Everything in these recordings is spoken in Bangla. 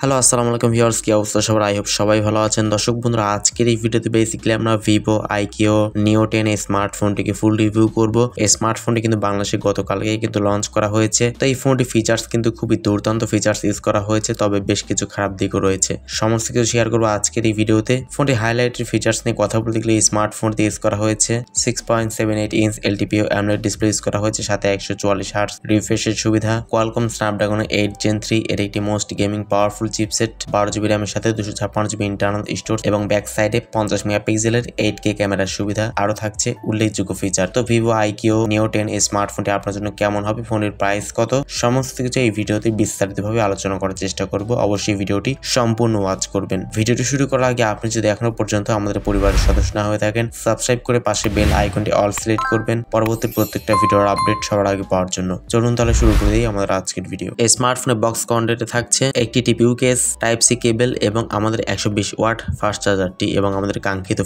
হ্যালো আসসালামু আলাইকুম ভিউয়ার্স, কি অবস্থা সবার? আই হোপ সবাই ভালো আছেন। দর্শক বন্ধুরা, আজকের এই ভিডিওতে বেসিক্যালি আমরা ভিভো আইকিও নিও 10 স্মার্টফোনটিকে ফুল রিভিউ করব। এই স্মার্টফোনটি কিন্তু বাংলাদেশে গতকালকেই কিন্তু লঞ্চ করা হয়েছে। তো এই ফোনটি ফিচার্স কিন্তু খুবই দুর্দান্ত ফিচার্স ইউজ করা হয়েছে, তবে বেশ কিছু খারাপ দিকও রয়েছে। সমস্ত কিছু শেয়ার করবো আজকের এই ভিডিওতে। ফোনটি হাইলাইটেড ফিচার্স নিয়ে কথা বলতে গেলে এই স্মার্টফোনটি ইউজ করা হয়েছে 6.78 inch LTPO AMOLED display use করা হয়েছে, সাথে 144 হার্টজ রিফ্রেশের সুবিধা। কোয়ালকম স্ন্যাপড্রাগন 8 Gen 3 এর একটি most gaming powerful chipset, 12GB র্যামের সাথে 256GB ইন্টারনাল স্টোরেজ এবং ব্যাক সাইডে 50 মেগাপিক্সেলের 8K ক্যামেরার সুবিধা। আরো থাকছে উল্লেখযোগ্য ফিচার। তো ভিভো আইকিও নিও 10 এই স্মার্টফোনটি আপনার জন্য কেমন হবে, ফোনের প্রাইস কত, সমস্ত কিছু এই ভিডিওতে বিস্তারিতভাবে আলোচনা করার চেষ্টা করব। অবশ্যই ভিডিওটি সম্পূর্ণ ওয়াচ করবেন। ভিডিওটি শুরু করার আগে আপনি যদি এখনো পর্যন্ত আমাদের পরিবারের সদস্য না হয়ে থাকেন, সাবস্ক্রাইব করে পাশে বেল আইকনটি অল সিলেক্ট করবেন পরবর্তী প্রত্যেকটা ভিডিওর আপডেট সবার আগে পাওয়ার জন্য। চলুন তাহলে শুরু করে দিই আমাদের আজকের ভিডিও। এই স্মার্টফোনের বক্স কন্টেন্টে থাকছে একটি TPU case, type C cable এবং আমাদের 120 ওয়াট ফাস্ট চার্জারটি এবং আমাদের কাঙ্ক্ষিত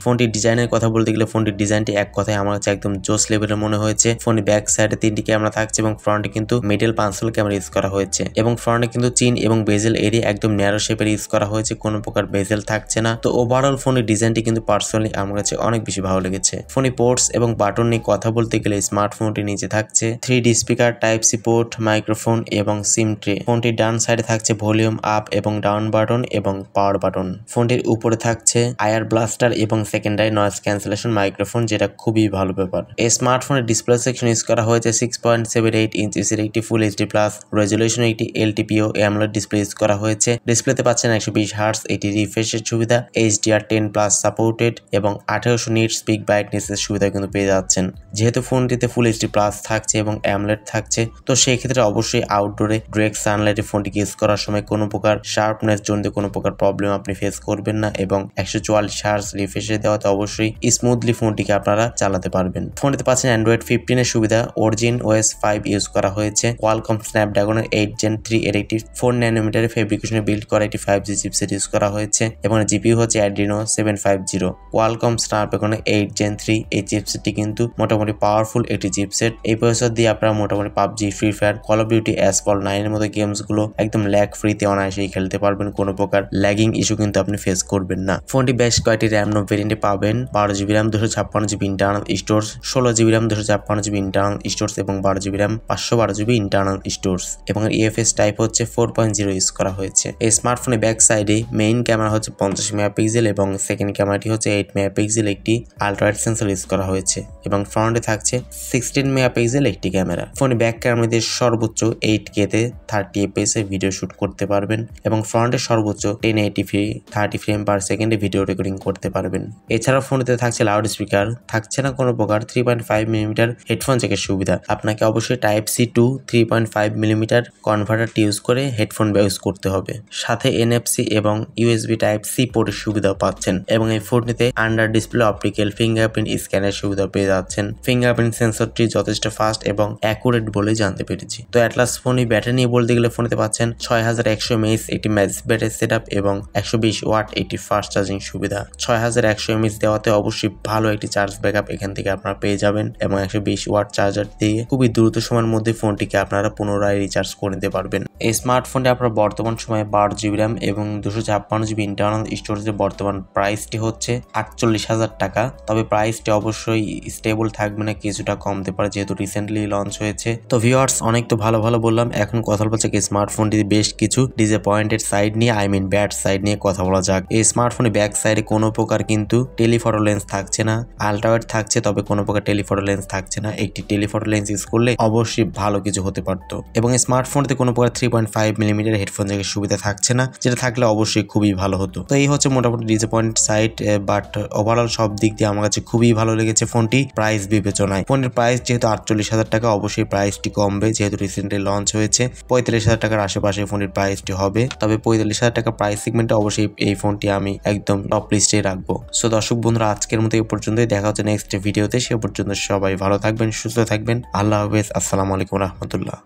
ফোনটির ডিজাইনের কথা বলতে গেলে ফোনটির ডিজাইনটি এক কথায় আমার কাছে একদম জোস লেভেলের মনে হয়েছে। ফোনের ব্যাক সাইডে 3টি ক্যামেরা থাকছে এবং ফ্রন্টে কিন্তু মিডল পাঁচল ক্যামেরা ইউজ করা হয়েছে এবং ফ্রন্টে কিন্তু চিন এবং বেজেল এরিয়া একদম ন্যারো শেপের ইউজ করা হয়েছে, কোনো প্রকার বেজেল থাকছে না। তো ওভারঅল ফোনের ডিজাইনটি কিন্তু পার্সোনালি আমার কাছে অনেক বেশি ভালো লেগেছে। ফোনে পোর্টস এবং বাটন নিয়ে কথা বলতে গেলে স্মার্টফোনটি নিচে থাকছে 3D speaker, type C port, microphone এবং সিম ট্রে। ফোনটির ডান সাইডে থাকছে ভলিউম আপ এবং ডাউন বাটন এবং পাওয়ার বাটন। ফোনটির উপরে থাকছে আয়ার ব্লাস্টার এবং সেকেন্ডারি নয়েজ ক্যান্সেলেশন মাইক্রোফোন, যেটা খুবই ভালো ব্যাপার। এই স্মার্টফোনের ডিসপ্লে সেকশন ইউজ করা হয়েছে 6.78 ইঞ্চের একটি ফুল এইচডি প্লাস রেজলিউশনের একটি LTPO AMOLED ডিসপ্লে ইউজ করা হয়েছে। ডিসপ্লেতে পাচ্ছেন 120 হার্টজ এটি রিফ্রেশের সুবিধা, HDR10+ সাপোর্টেড এবং 1800 নিটস পিক ব্রাইটনেসের সুবিধা কিন্তু পেয়ে যাচ্ছেন। যেহেতু ফোনটিতে ফুল এইচডি প্লাস থাকছে এবং AMOLED থাকছে, তো সেই ক্ষেত্রে অবশ্যই আউটডোরে ডিরেক্ট সানলাইটে ফোনটিকে ইউজ করার সময় কোনো প্রকার শার্পনেস জনিত কোনো প্রকার প্রবলেম আপনি ফেস করবেন না এবং 144 হার্টজ রিফ্রেশে দেওয়াতে অবশ্যই স্মুথলি ফোনটিকে আপনারা চালাতে পারবেন। ফোনটিতে পাচ্ছেন অ্যান্ড্রয়েড 15 এর সুবিধা, অরিজিন OS 5 ইউজ করা হয়েছে। কোয়ালকম স্ন্যাপড্রাগনের 8 Gen 3 এর একটি 4 ন্যানোমিটারের ফেব্রিকেশনে বিল্ড করা একটি 5G চিপসেট ইউজ করা হয়েছে এবং জিপিইউ হচ্ছে Adreno 750। কোয়ালকম স্ন্যাপড্রাগনের 8 Gen 3 এই চিপসেটটি কিন্তু মোটামুটি পাওয়ারফুল একটি চিপসেট। এই প্রসেসর দিয়ে আপনারা মোটামুটি PUBG, free fire, call of duty, asphalt 9 এর মতো গেমস গুলো একদম ল্যাগ ফ্রিতে অনায়াসেই খেলতে পারবেন, কোনো প্রকার ল্যাগিং ইস্যু কিন্তু আপনি ফেস করবেন না। ফোনটি বেশ কয়েকটি র্যাম ভেরিয়েন্টে পাবেন, 12GB RAM, 256GB internal storage, 16GB RAM, 256GB internal storage এবং 12GB RAM, 512GB internal storage এবং EFS টাইপ হচ্ছে 4.0 ইউজ করা হয়েছে। এই স্মার্টফোনের ব্যাক সাইডে মেইন ক্যামেরা হচ্ছে 50 মেগাপিক্সেল এবং সেকেন্ড ক্যামেরাটি হচ্ছে 8 মেগাপিক্সেল একটি আলট্রাওয়াইড সেন্সর ইউজ করা হয়েছে এবং ফ্রন্টে থাকছে 16 মেগাপিক্সেল একটি ক্যামেরা। ফোনে ব্যাক ক্যামেরা দিয়ে সর্বোচ্চ 8K তে 30 fps এ ভিডিও শুট করতে পারবেন এবং ফ্রন্টে সর্বোচ্চ 1080p 30 ফ্রেম পার সেকেন্ডে ভিডিও রেকর্ডিং করতে পারবেন। এছাড়াও ফোনটিতে থাকছে লাউড স্পিকার, থাকছে না কোনো প্রকার 3.5mm হেডফোন জ্যাকের সুবিধা। আপনাকে অবশ্যই টাইপ সি টু 3.5mm কনভার্টারটি ইউজ করে হেডফোন ইউজ করতে হবে। সাথে NFC এবং USB টাইপ সি পোর্টের সুবিধাও পাচ্ছেন এবং এই ফোনটিতে আন্ডার ডিসপ্লে অপটিক্যাল ফিঙ্গারপ্রিন্ট স্ক্যানের সুবিধা পেয়ে যাচ্ছেন। ফিঙ্গারপ্রিন্ট সেন্সরটি যথেষ্ট ফাস্ট এবং অ্যাকুরেট বলে জানতে পেরেছি। তো অ্যাটলাস ফোনের ব্যাটারি নিয়ে বলতে গেলে ফোনেতে পাচ্ছেন 6100 mAh একটি ম্যাজিক ব্যাটারি সেটআপ এবং 120 ওয়াট একটি ফাস্ট চার্জিং সুবিধা। 6100 mAh দেওয়াতে অবশ্যই ভালো একটি চার্জ ব্যাকআপ এখান থেকে আপনারা পেয়ে যাবেন এবং 120 ওয়াট চার্জার দিয়ে খুবই দ্রুত সময়ের মধ্যে ফোনটিকে আপনারা পুনরায় রিচার্জ করে নিতে পারবেন। এই স্মার্টফোনটি আপনার বর্তমান সময়ে 12GB র্যাম এবং 256GB ইন্টারনাল স্টোরেজের বর্তমান প্রাইসটি হচ্ছে 48,000 টাকা। তবে প্রাইসটি অবশ্যই স্টেবল থাকবে না, কিছুটা কমতে পারে যেহেতু রিসেন্টলি লঞ্চ হয়েছে। তো ভিউয়ার্স, অনেক তো ভালো বললাম, এখন কথা বলছে কি স্মার্টফোনটির বেশ কিছু ডিসঅ্যাপয়েন্টেড সাইড নিয়ে, ব্যাড সাইড নিয়ে কথা বলা যাক। এই স্মার্টফোনের ব্যাক সাইডে কোনো প্রকার কিন্তু টেলিফটো লেন্স থাকছে না, আলট্রাওয়াইড থাকছে তবে কোনো প্রকার টেলিফটো লেন্স থাকছে না। একটি টেলিফটো লেন্স ইউজ করলে অবশ্যই ভালো কিছু হতে পারতো এবং এই স্মার্টফোনটিতে কোনো প্রকার 3.5mm হেডফোন জ্যাকের সুবিধা থাকছে না, যেটা থাকলে অবশ্যই খুবই ভালো হতো। তো এই হচ্ছে মোটামুটি ডিসঅ্যাপয়েন্টেড সাইড, বাট ওভারঅল সব দিক দিয়ে আমার কাছে খুবই ভালো লেগেছে ফোনটি। প্রাইস বিবেচনায় ফোনের প্রাইস যেহেতু 48,000 টাকা, অবশ্যই প্রাইসটি কমবে যেহেতু রিসেন্টলি লঞ্চ হয়েছে। 45,000 টাকার আশেপাশে ফোনের প্রাইসটি হবে, তবে 45,000 টাকা প্রাইস সেগমেন্টে অবশ্যই এই ফোনটি আমি একদম টপ লিস্টে রাখবো। সো দর্শক বন্ধুরা, আজকের মতো এই পর্যন্তই, দেখা হচ্ছে নেক্সট ভিডিওতে। সে পর্যন্ত সবাই ভালো থাকবেন, সুস্থ থাকবেন। আল্লাহ হাফেজ, আসসালামু আলাইকুম রহমতুল্লাহ।